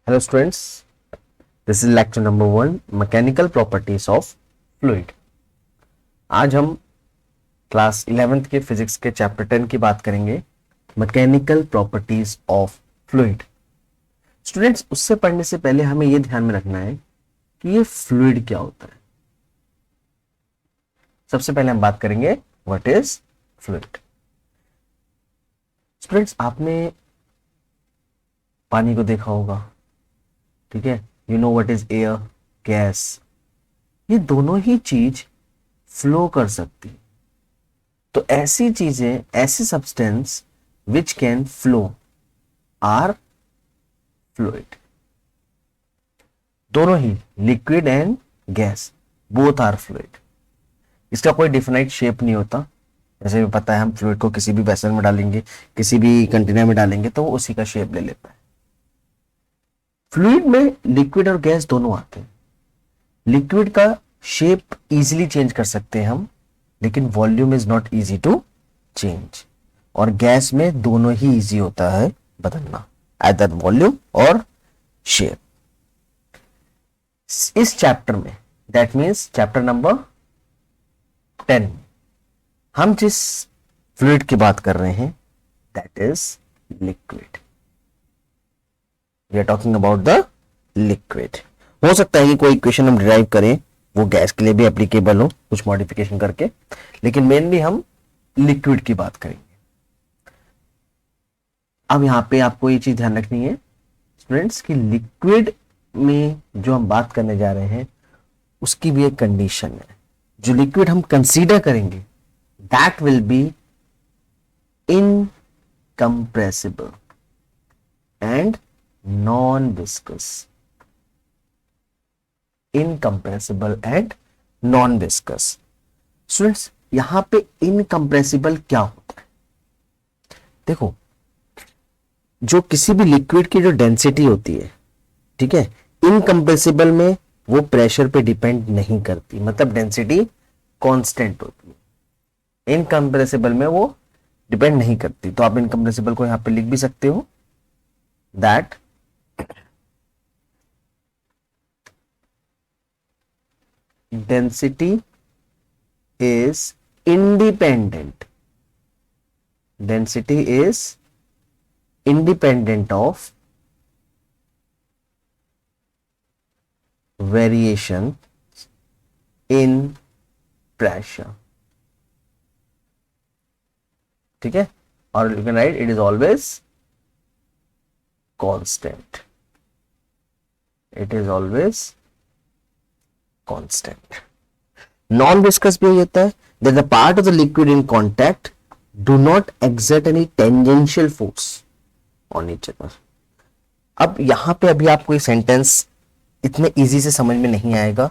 Hello students, this is lecture number 1 mechanical properties of fluid. आज हम class 11th के physics के chapter 10 की बात करेंगे, mechanical properties of fluid. Students, उससे पढ़ने से पहले हमें यह ध्यान में रखना है कि ये फ्लूइड क्या होता है। सबसे पहले हम बात करेंगे व्हाट इज फ्लूइड। स्टूडेंट्स, आपने पानी को देखा होगा, ठीक है। You know what is air, gas. ये दोनों ही चीज फ्लो कर सकती। तो ऐसी चीजें, ऐसी substance which can flow are fluid. दोनों ही liquid and gas, both are fluid. इसका कोई डिफिनाइट शेप नहीं होता। जैसे भी पता है, हम फ्लूइड को किसी भी वेसल में डालेंगे, किसी भी कंटेनर में डालेंगे तो वो उसी का शेप ले लेता है। फ्लूइड में लिक्विड और गैस दोनों आते हैं। लिक्विड का शेप इजीली चेंज कर सकते हैं हम, लेकिन volume is not easy to change. और गैस में दोनों ही इजी होता है बदलना, आइदर वॉल्यूम और शेप। इस चैप्टर में, दैट मीन्स चैप्टर नंबर 10, हम जिस फ्लूइड की बात कर रहे हैं that is liquid. We are talking about the liquid. हो सकता है कि कोई इक्वेशन हम डिराइव करें वो गैस के लिए भी एप्लीकेबल हो, कुछ मॉडिफिकेशन करके, लेकिन मेनली हम लिक्विड की बात करेंगे। अब यहां पे आपको ये चीज ध्यान रखनी है स्टूडेंट्स कि लिक्विड में जो हम बात करने जा रहे हैं उसकी भी एक कंडीशन है। जो लिक्विड हम कंसीडर करेंगे that will B incompressible and non viscous. Incompressible and non viscous. Students, यहां पे इनकंप्रेसिबल क्या होता है? देखो, जो किसी भी लिक्विड की जो डेंसिटी होती है, ठीक है, इनकंप्रेसिबल में वो प्रेशर पे डिपेंड नहीं करती, मतलब डेंसिटी कांस्टेंट होती है। इनकंप्रेसिबल में वो डिपेंड नहीं करती। तो आप इनकंप्रेसिबल को यहां पे लिख भी सकते हो that density is independent. Density is independent of variation in pressure. ठीक है, और you can write it is always constant. It is always constant. Non-viscous भी हो जाता है that the part of the liquid in contact do not exert any tangential force on each other. अब यहां पे अभी आपको ये सेंटेंस इतने इजी से समझ में नहीं आएगा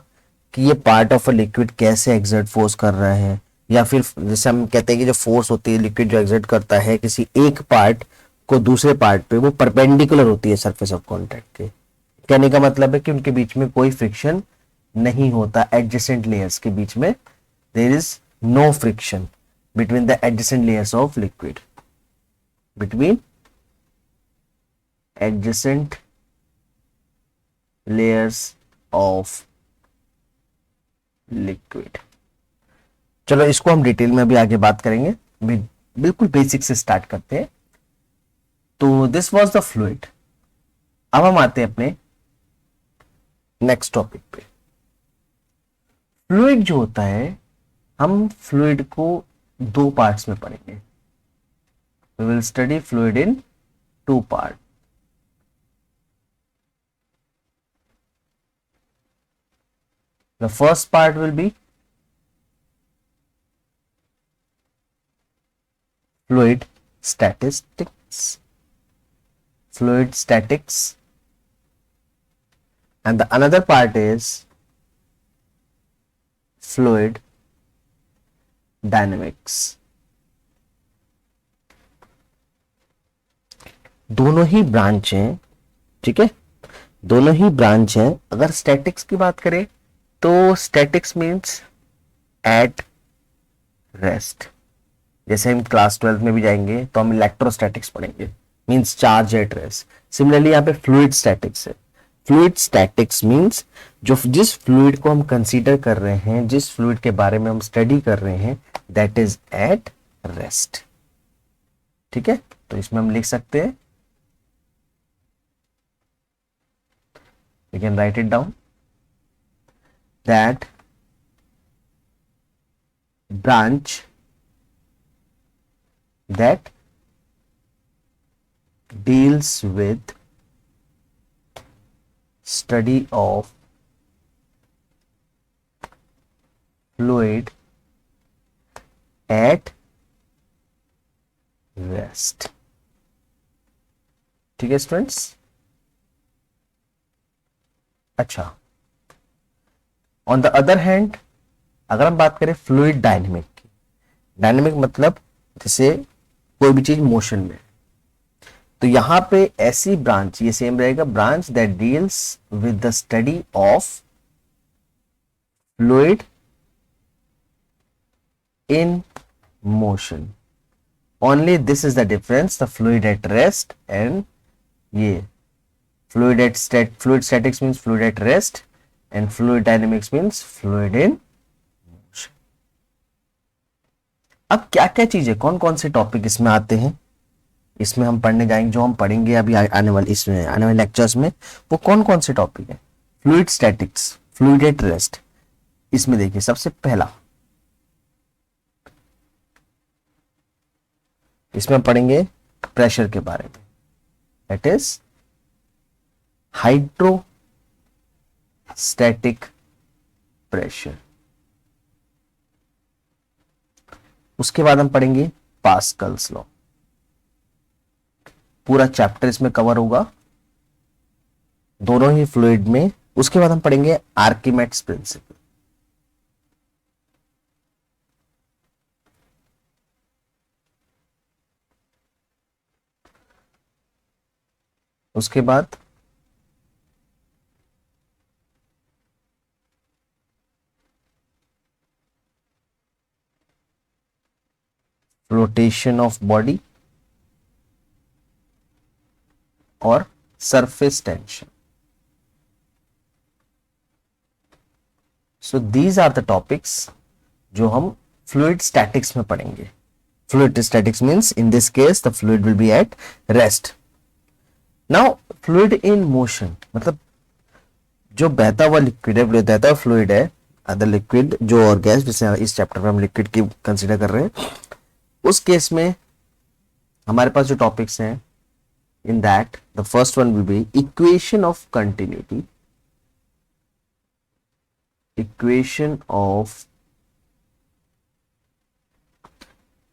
कि ये पार्ट ऑफ अ लिक्विड कैसे एक्सर्ट फोर्स कर रहा है, या फिर जैसे हम कहते हैं कि जो फोर्स होती है लिक्विड जो एक्सर्ट करता है किसी एक पार्ट को दूसरे पार्ट पे, वो परपेंडिकुलर होती है सरफेस ऑफ कॉन्टैक्ट के। कहने का मतलब है कि उनके बीच में कोई फ्रिक्शन नहीं होता। एडजेसेंट लेयर्स के बीच में there is no friction between the adjacent layers of liquid. Between adjacent layers of liquid. चलो इसको हम डिटेल में अभी आगे बात करेंगे, बिल्कुल बेसिक से स्टार्ट करते हैं। तो दिस वाज द फ्लूइड। अब हम आते हैं अपने नेक्स्ट टॉपिक पे। फ्लूइड जो होता है, हम फ्लूइड को दो पार्ट्स में पढ़ेंगे। We will study fluid in two part. The first part will be fluid statistics, fluid statics, and the another part is fluid dynamics. दोनों ही ब्रांच हैं, ठीक है, दोनों ही ब्रांच हैं। अगर स्टैटिक्स की बात करें तो स्टैटिक्स मीन्स एट रेस्ट। जैसे हम क्लास 12 में भी जाएंगे तो हम इलेक्ट्रोस्टैटिक्स पढ़ेंगे, means charge at rest. Similarly यहाँ पे फ्लूइड स्टैटिक्स है, फ्लूइड स्टैटिक्स मींस जो जिस फ्लूइड को हम कंसीडर कर रहे हैं, जिस फ्लूइड के बारे में हम स्टडी कर रहे हैं, दैट इज एट रेस्ट। ठीक है, तो इसमें हम लिख सकते हैं, we can write it down, that branch that deals with study of fluid at rest। ठीक है स्टूडेंट्स। अच्छा, ऑन द अदर हैंड अगर हम बात करें फ्लूइड डायनेमिक की, डायनेमिक मतलब जैसे कोई भी चीज मोशन में, तो यहां पे ऐसी ब्रांच, ये सेम रहेगा, branch that deals with the study of fluid in motion, only this is the difference, the fluid at rest and ये fluid at fluid statics means fluid at rest and fluid dynamics means fluid in. अब क्या क्या चीजें, कौन कौन से topic इसमें आते हैं, इसमें हम पढ़ने जाएंगे, जो हम पढ़ेंगे अभी आने वाले इसमें आने वाले लेक्चर्स में, वो कौन कौन से टॉपिक है। Fluid statics, fluid at rest, इसमें देखिए सबसे पहला इसमें पढ़ेंगे प्रेशर के बारे में, दैट इज हाइड्रोस्टैटिक प्रेशर। उसके बाद हम पढ़ेंगे पास्कल्स लॉ, पूरा चैप्टर इसमें कवर होगा दोनों ही फ्लूइड में। उसके बाद हम पढ़ेंगे आर्किमेड्स प्रिंसिपल, उसके बाद रोटेशन ऑफ बॉडी और surface tension. So these are the topics जो हम फ्लूइड स्टैटिक्स में पढ़ेंगे। Fluid statics means in this case the fluid will be at rest. Now fluid in motion मतलब जो बहता हुआ लिक्विड है, बहता हुआ फ्लूइड है, अदर लिक्विड जो और गैस, जैसे इस चैप्टर में हम लिक्विड की कंसीडर कर रहे हैं, उस केस में हमारे पास जो टॉपिक्स हैं, in that the first one will be equation of continuity, equation of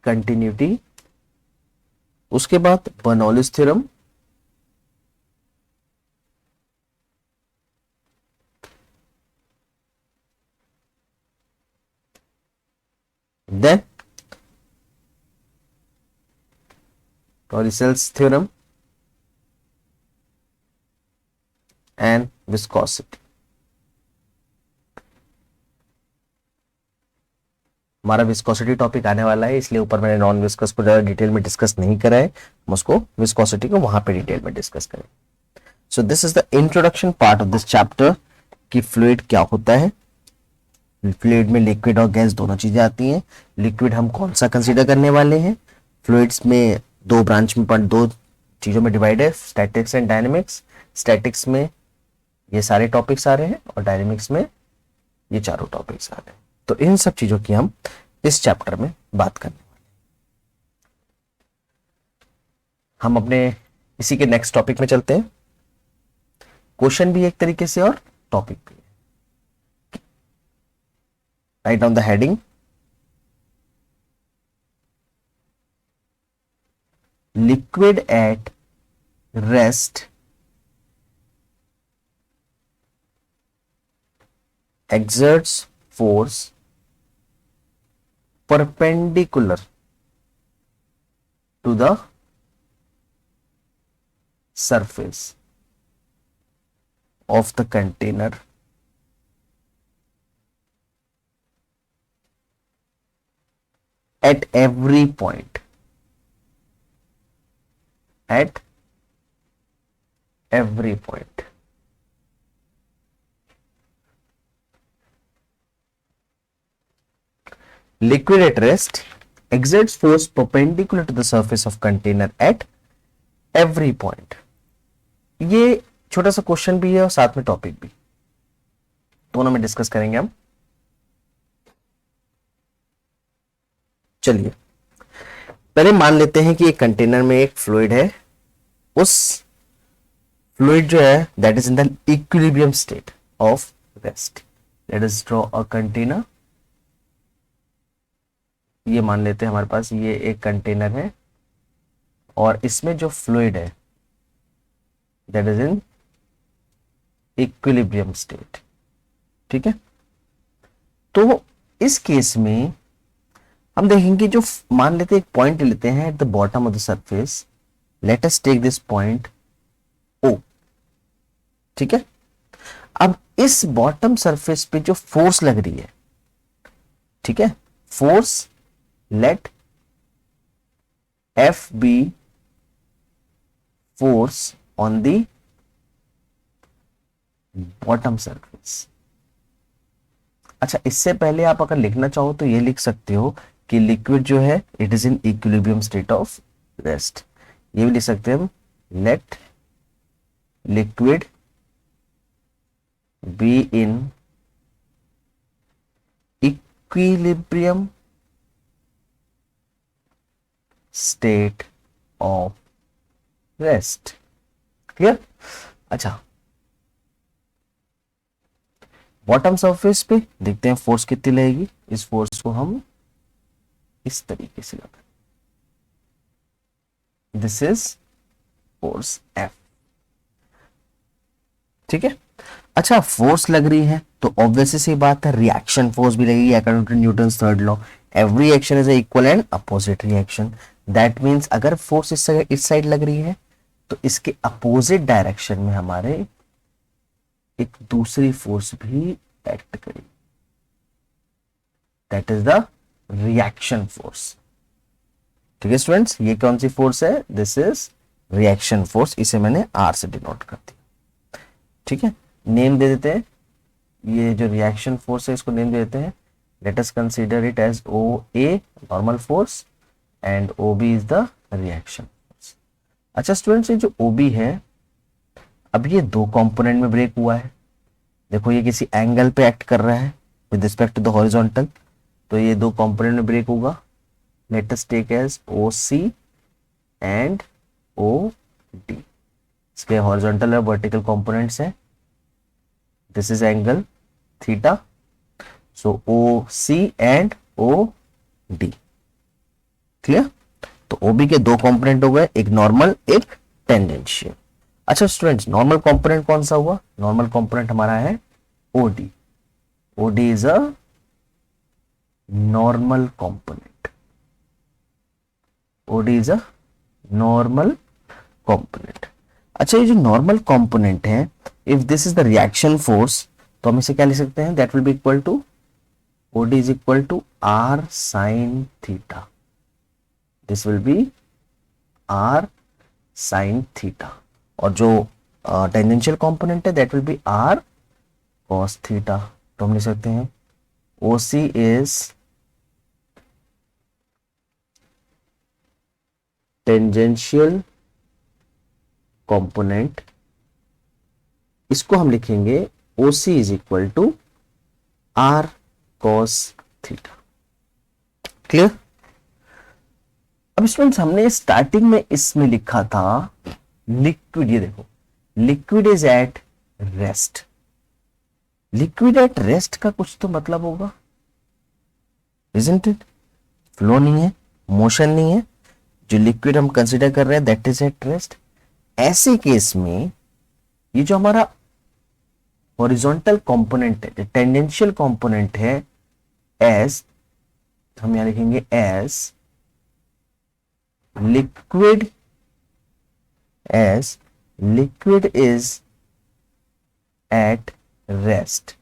continuity, उसके बाद Bernoulli's theorem, then Torricelli's theorem and viscosity। हमारा विस्कोसिटी टॉपिक आने वाला है, इसलिए ऊपर मैंने नॉन विस्कस को ज्यादा डिटेल में डिस्कस नहीं करा है, हम उसको विस्कोसिटी को वहां पे डिटेल में डिस्कस करें। सो this is the introduction part of this chapter कि फ्लूइड क्या होता है। फ्लूइड में लिक्विड और गैस दोनों चीजें आती हैं। लिक्विड हम कौन सा कंसीडर करने वाले हैं, फ्लूइड्स में दो ब्रांच में, दो चीजों में डिवाइड है, स्टैटिक्स एंड डायनेमिक्स। स्टैटिक्स में ये सारे टॉपिक्स आ रहे हैं और डायनेमिक्स में ये चारों टॉपिक्स आ रहे हैं। तो इन सब चीजों की हम इस चैप्टर में बात करने वाले हैं। हम अपने इसी के नेक्स्ट टॉपिक में चलते हैं। क्वेश्चन भी एक तरीके से और टॉपिक भी। Write down the heading, liquid at rest exerts force perpendicular to the surface of the container at every point, at every point। liquid at rest exerts force perpendicular to the surface of container at every point. ये छोटा सा question भी है और साथ में topic भी, दोनों में डिस्कस करेंगे हम. चलिए पहले मान लेते हैं कि एक कंटेनर में एक फ्लूइड है. उस फ्लूइड जो है that is in the equilibrium state of rest. Let us draw a container. ये मान लेते हैं हमारे पास ये एक कंटेनर है और इसमें जो फ्लूइड है that is in equilibrium state. ठीक है, तो इस केस में हम देखेंगे जो मान लेते हैं एक पॉइंट लेते हैं at the bottom of the surface. Let us take this point O. ठीक है, अब इस बॉटम सरफेस पे जो फोर्स लग रही है, ठीक है, force let F be force on the bottom surface. अच्छा, इससे पहले आप अगर लिखना चाहो तो ये लिख सकते हो कि लिक्विड जो है it is in equilibrium state of rest. ये भी लिख सकते हैं हम, let liquid be in equilibrium state of rest. Clear? अच्छा, बॉटम सरफेस पे देखते हैं फोर्स कितनी लगेगी. इस फोर्स को हम इस तरीके से लगाएं. This is force F. ठीक है, अच्छा फोर्स लग रही है तो ऑब्वियसली सी बात है रिएक्शन फोर्स भी लगेगी according to Newton's third law. Every action is equal and opposite reaction. That means अगर फोर्स इस साइड लग रही है तो इसके अपोजिट डायरेक्शन में हमारे एक दूसरी फोर्स भी एक्ट करेगी. That is the reaction force. ठीक है स्टूडेंट्स, ये कौन सी फोर्स है? This is reaction force. इसे मैंने R से डिनोट कर दिया. ठीक है, नेम दे देते हैं. ये जो रिएक्शन फोर्स है इसको नेम दे देते हैं. Let us consider it as OA normal force and OB is the reaction force. अच्छा स्टूडेंट्स, ये जो OB है अब ये दो कंपोनेंट में ब्रेक हुआ है. देखो ये किसी एंगल पे एक्ट कर रहा है with respect to the horizontal, तो ये दो कंपोनेंट में ब्रेक होगा. Let us take as OC and OD. इसके हॉरिजॉन्टल और वर्टिकल कंपोनेंट्स हैं. This is angle theta. So OC and OD. Clear? तो OB के दो कंपोनेंट हो गए, एक नॉर्मल एक टेंजेंशियल. अच्छा स्टूडेंट्स, नॉर्मल कंपोनेंट कौन सा हुआ? नॉर्मल कंपोनेंट हमारा है OD. OD is a normal component. OD is a normal component. अच्छा, ये जो नॉर्मल कंपोनेंट है, if this is the reaction force तो हम इसे क्या लिख सकते हैं? That will be equal to OD is equal to R sin theta. This will be R sin theta. और जो टेंजेंशियल कंपोनेंट है that will be R cos theta. तो हम लिख सकते हैं OC इज टेंजेंशियल कंपोनेंट. इसको हम लिखेंगे OC is equal to R cos theta. Clear? अब स्टूडेंट्स, हमने स्टार्टिंग में इसमें लिखा था लिक्विड. ये देखो, liquid is at rest. Liquid at rest का कुछ तो मतलब होगा, इजंट इट? फ्लो नहीं है, मोशन नहीं है. जो लिक्विड हम कंसीडर कर रहे हैं दैट इज एट रेस्ट. ऐसे केस में ये जो हमारा हॉरिजॉन्टल कंपोनेंट है, टेंजेंशियल कंपोनेंट है, एज हम यहां लिखेंगे as liquid, as liquid is at rest.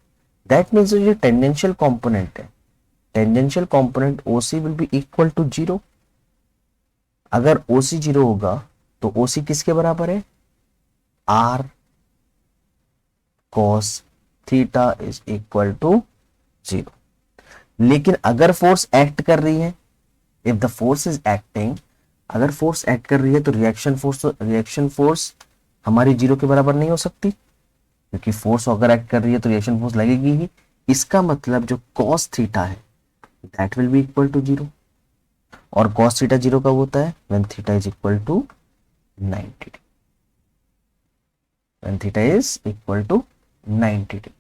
That means जो टेंजेंशियल कंपोनेंट है, tangential component OC will be equal to 0. अगर OC 0 होगा तो OC किसके बराबर है? R cos theta is equal to 0. लेकिन अगर फोर्स एक्ट कर रही है, if the force is acting, अगर फोर्स एक्ट कर रही है तो रिएक्शन फोर्स हमारी जीरो के बराबर नहीं हो सकती, क्योंकि फोर्स अगर एक्ट कर रही है तो रिएक्शन फोर्स लगेगी ही। इसका मतलब जो कॉस थीटा है that will be equal to zero, और कॉस थीटा जीरो कब होता है, when theta is equal to 90 degree, when theta is equal to 90 degree.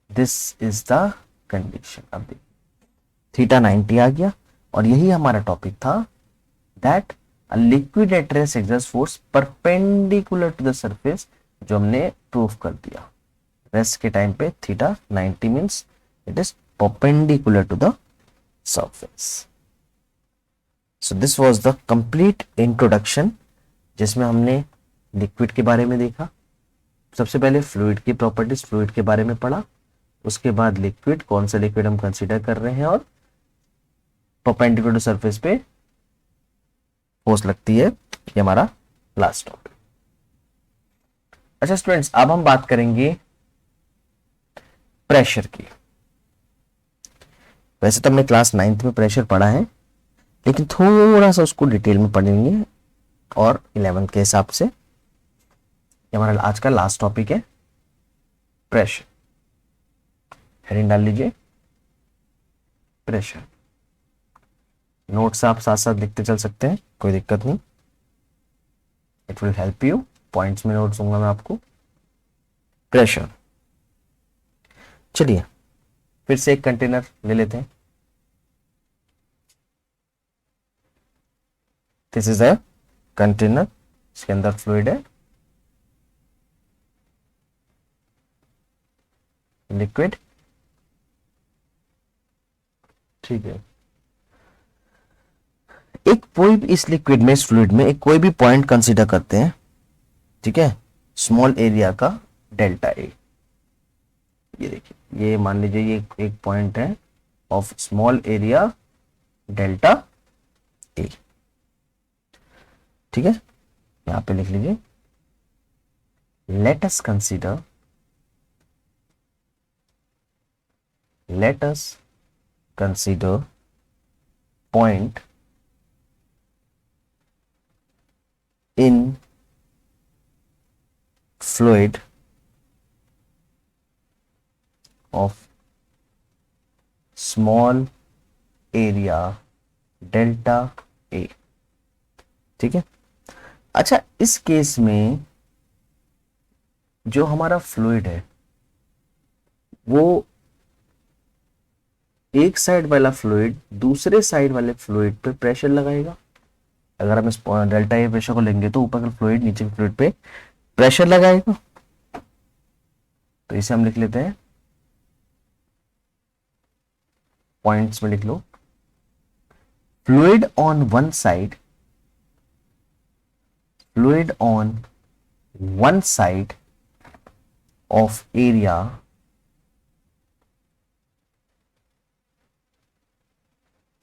This is the condition. अब देखिए थीटा 90 आ गया, और यही हमारा टॉपिक था, that a liquid at rest exerts force perpendicular to the surface, जो हमने प्रूव कर दिया। रेस्ट के टाइम पे theta 90 means it is perpendicular to the surface. So this was the complete introduction, जिसमें हमने लिक्विड के बारे में देखा, सबसे पहले फ्लूइड की प्रॉपर्टीज, फ्लूइड के बारे में पढ़ा, उसके बाद लिक्विड, कौन सा लिक्विड हम कंसीडर कर रहे हैं, और परपेंडिकुलर टू सरफेस पे फोर्स लगती है, ये हमारा लास्ट टॉपिक। अच्छा स्टूडेंट्स, अब हम बात करेंगे प्रेशर की। वैसे तो हमने क्लास 9th में प्रेशर पढ़ा है, लेकिन थोड़ा सा उसको डिटेल में पढ़ेंगे, और 11th के हिसाब से ये हमारा आज का लास्ट टॉपिक है, प्रेशर। हेडिंग डाल लीजिए प्रेशर। नोट्स आप साथ साथ लिखते चल सकते हैं, कोई दिक्कत नहीं, it will help you. Points में नोट्स दूंगा मैं आपको। प्रेशर, चलिए फिर से एक कंटेनर ले लेते हैं। दिस इज अ कंटेनर, इसके अंदर फ्लूइड है, लिक्विड, ठीक है। एक कोई भी इस लिक्विड में, इस फ्लूइड में एक कोई भी पॉइंट कंसीडर करते हैं, ठीक है, स्मॉल एरिया का डेल्टा ए। ये देखिए, ये मान लीजिए ये एक पॉइंट है of small area delta A, ठीक है, यहां पे लिख लीजिए। Late us consider point in fluid of small area delta A, ठीक है। अच्छा, इस केस में जो हमारा फ्लूइड है वो एक साइड वाला फ्लूइड दूसरे साइड वाले फ्लूइड पे प्रेशर लगाएगा। अगर हम इस डेल्टा ए प्रेशर को लेंगे तो ऊपर का फ्लूइड नीचे के फ्लूइड पे प्रेशर लगाएगा। तो इसे हम लिख लेते हैं, पॉइंट्स में लिख लो, fluid on one side, fluid on one side of area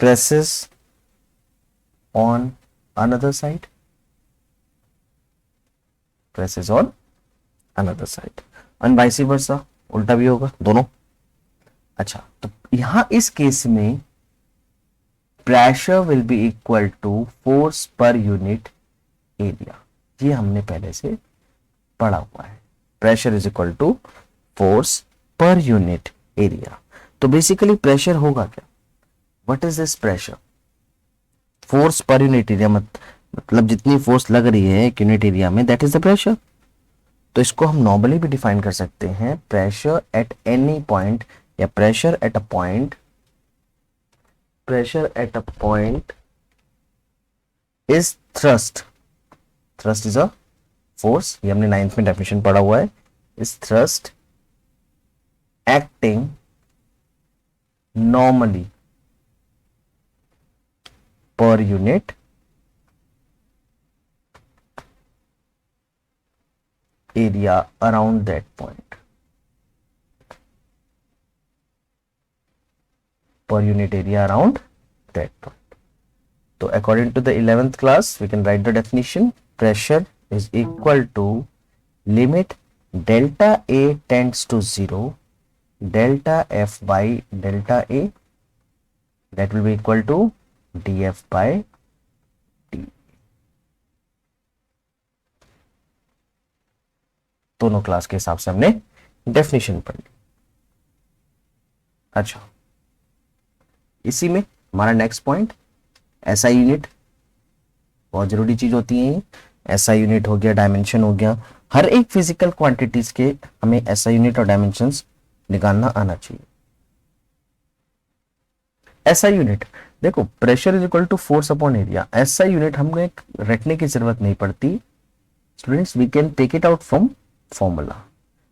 presses on another side, presses on another side, and vice versa, उल्टा भी होगा दोनों। अच्छा, तो यहां इस केस में pressure will be equal to force per unit area, ये हमने पहले से पढ़ा हुआ है। Pressure is equal to force per unit area. तो बेसिकली प्रेशर होगा क्या, what is this pressure, force per unit area, मतलब जितनी फोर्स लग रही है एक यूनिट एरिया में, दैट इज द प्रेशर। तो इसको हम नॉर्मली भी डिफाइन कर सकते हैं, प्रेशर एट एनी पॉइंट, या pressure at a point, pressure at a point is thrust, thrust is a force, ये हमने 9th में डेफिनेशन पढ़ा हुआ है, is thrust acting normally per unit area around that point, per unit area around that point. So according to the 11th class we can write the definition, pressure is equal to limit delta A tends to 0, delta F by delta A, that will be equal to D F by D. दोनों class के हिसाब से हमने definition पढ़ ली। अच्छा, इसी में हमारा नेक्स्ट पॉइंट एसआई यूनिट, बहुत जरूरी चीज होती है। एसआई यूनिट हो गया, डायमेंशन हो गया, हर एक फिजिकल क्वांटिटीज के हमें एसआई यूनिट और डायमेंशंस निकालना आना चाहिए। एसआई यूनिट देखो, pressure is equal to force upon area. SI unit हमें रटने की जरूरत नहीं पड़ती students, we can take it out from formula,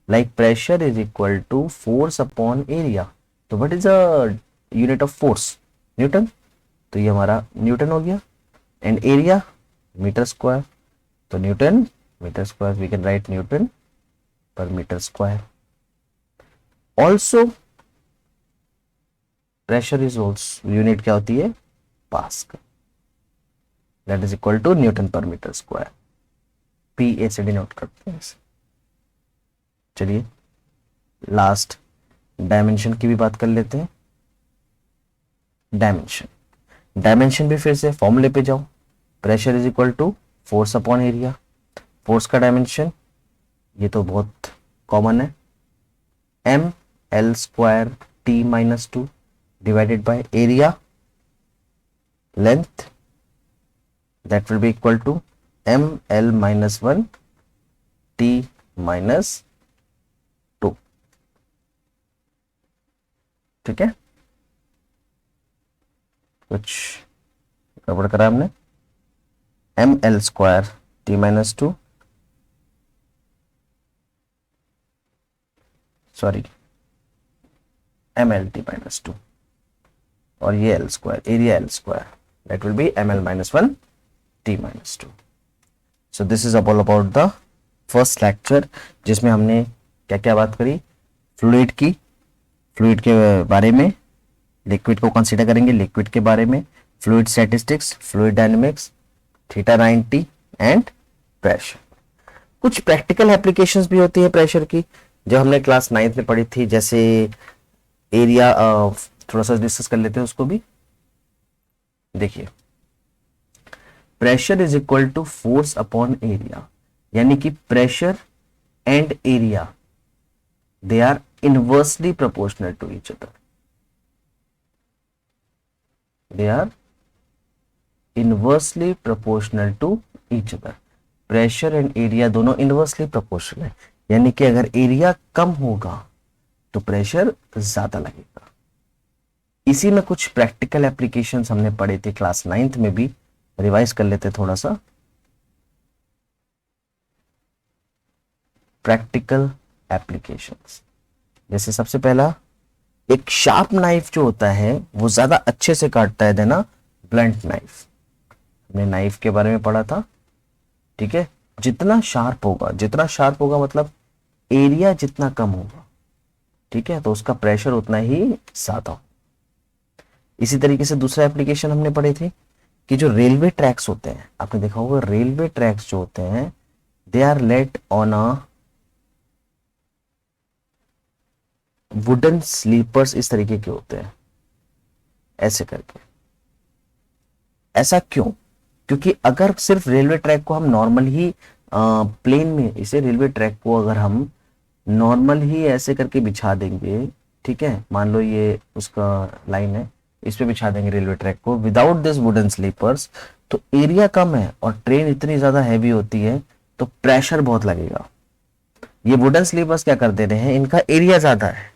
like pressure is equal to force upon area. तो what is a unit of force? Newton. तो ये हमारा न्यूटन हो गया। एंड एरिया मीटर स्क्वायर, तो newton metre square, we can write newton per metre square. Also pressure is also unit क्या होती है? Pascal, that is equal to newton per metre square. P A से denote करते हैं इसे। चलिए last dimension की भी बात कर लेते हैं। डायमेंशन भी फिर से फॉर्मूले पे जाओ। Pressure is equal to force upon area. Force का डायमेंशन ये तो बहुत कॉमन है, M L square T minus two divided by area length, that will be equal to M L minus one T minus two. ठीक है, कुछ गड़बड़ करा हमने। M L square T minus two, sorry M L T minus two, और ये L square, area L square, that will be M L minus one T minus to. So this is all about the first lecture, जिसमें हमने क्या क्या बात करी? Fluid की, fluid के बारे में, लिक्विड को कंसीडर करेंगे, लिक्विड के बारे में, fluid statistics, fluid dynamics, theta 90 and pressure. कुछ प्रैक्टिकल एप्लीकेशंस भी होती है प्रेशर की, जो हमने क्लास 9th में पढ़ी थी, जैसे एरिया, थोड़ा सा डिस्कस कर लेते हैं उसको भी। देखिए, pressure is equal to force upon area, यानी कि pressure and area they are inversely proportional to each other. They are inversely proportional to each other. Pressure and area दोनों इनवर्सली प्रोपोर्शनल है, यानी कि अगर एरिया कम होगा तो प्रेशर ज्यादा लगेगा। इसी में कुछ प्रैक्टिकल एप्लीकेशंस हमने पढ़े थे क्लास 9th में भी, रिवाइज कर लेते थोड़ा सा। प्रैक्टिकल एप्लीकेशंस, जैसे सबसे पहला, एक शार्प नाइफ जो होता है वो ज्यादा अच्छे से काटता है देना ब्लंट नाइफ। हमने नाइफ के बारे में पढ़ा था, ठीक है। जितना शार्प होगा मतलब एरिया जितना कम होगा, ठीक है, तो उसका प्रेशर उतना ही ज्यादा हो। इसी तरीके से दूसरा एप्लीकेशन हमने पढ़े थे कि जो रेलवे ट्रैक्स होते हैं, आपने देखा होगा रेलवे ट्रैक्स जो होते हैं, they are laid on a wooden sleepers, इस तरीके के होते हैं, ऐसे करके। ऐसा क्यों? क्योंकि अगर सिर्फ रेलवे ट्रैक को हम नॉर्मल ही प्लेन में, इसे रेलवे ट्रैक को अगर हम नॉर्मल ही ऐसे करके बिछा देंगे, ठीक है, मान लो ये उसका लाइन है, इस पे बिछा देंगे रेलवे ट्रैक को विदाउट दिस वुडन स्लीपर्स, तो एरिया कम है और ट्रेन इतनी ज्यादा हैवी होती है तो प्रेशर बहुत लगेगा। ये वुडन स्लीपर्स क्या कर दे रहे हैं, इनका एरिया ज्यादा है,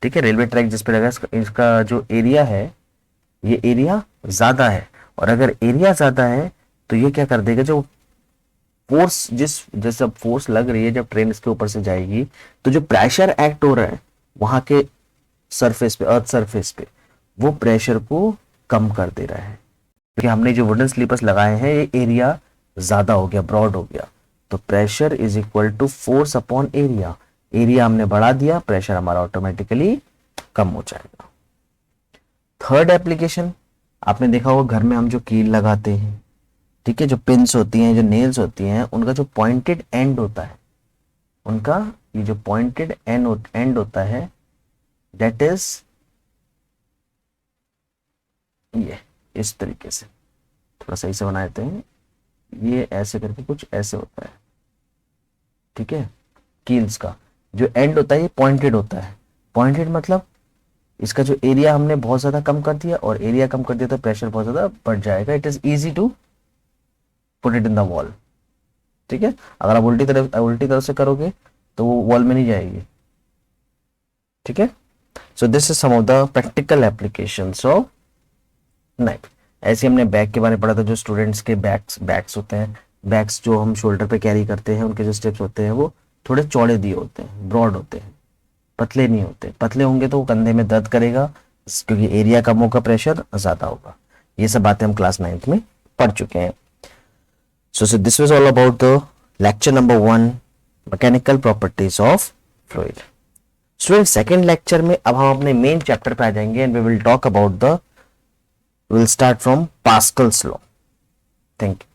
ठीक है, रेलवे ट्रैक जिस पे लगा इसका जो एरिया है, ये एरिया ज्यादा है, और अगर एरिया ज्यादा है तो ये क्या कर देगा, जो फोर्स जैसे फोर्स लग रही है जब ट्रेन इसके ऊपर से जाएगी, तो जो प्रेशर एक्ट हो रहा है वहां के सरफेस पे, अर्थ सरफेस पे, वो प्रेशर को कम कर दे रहा है। क्योंकि हमने जो वुडन स्लीपर्स लगाए हैं ये एरिया ज्यादा हो गया, ब्रॉड हो गया, तो pressure is equal to force upon area. Area हमने बढ़ा दिया, प्रेशर हमारा ऑटोमेटिकली कम हो जाएगा। थर्ड एप्लीकेशन, आपने देखा होगा घर में हम जो कील लगाते हैं, ठीक है, जो पिन्स होती हैं, जो नेल्स होती हैं, उनका जो पॉइंटेड एंड होता है, उनका ये जो पॉइंटेड एंड होता है, दैट इज ये इस तरीके से, थोड़ा सही से बना देते हैं, ये ऐसे करके कुछ ऐसे होता है, ठीक है। कील्स का जो एंड होता है ये पॉइंटेड होता है। पॉइंटेड मतलब इसका जो एरिया हमने बहुत ज्यादा कम कर दिया, और एरिया कम कर दिया तो प्रेशर बहुत ज्यादा बढ़ जाएगा। It is easy to put it in the wall, ठीक है। अगर आप उल्टी तरफ से करोगे तो वो वॉल में नहीं जाएगी, ठीक है। So this is some of the practical applications of knife. ऐसे हमने बैग के बारे में पढ़ा था, जो स्टूडेंट्स के बैग्स होते हैं, बैग्स जो हम शोल्डर पे कैरी करते हैं, उनके जो स्टेप्स होते हैं वो थोड़े चौड़े दिए होते हैं, ब्रॉड होते हैं, पतले नहीं होते। पतले होंगे तो वो कंधे में दर्द करेगा, क्योंकि एरिया कम होगा, प्रेशर ज्यादा होगा। ये सब बातें हम क्लास 9th में पढ़ चुके हैं। So this was all about the lecture number 1, mechanical properties of fluid. Student second lecture में अब हम अपने मेन चैप्टर पे आ जाएंगे, and we will talk about the, we'll start from Pascal's law. Thank you.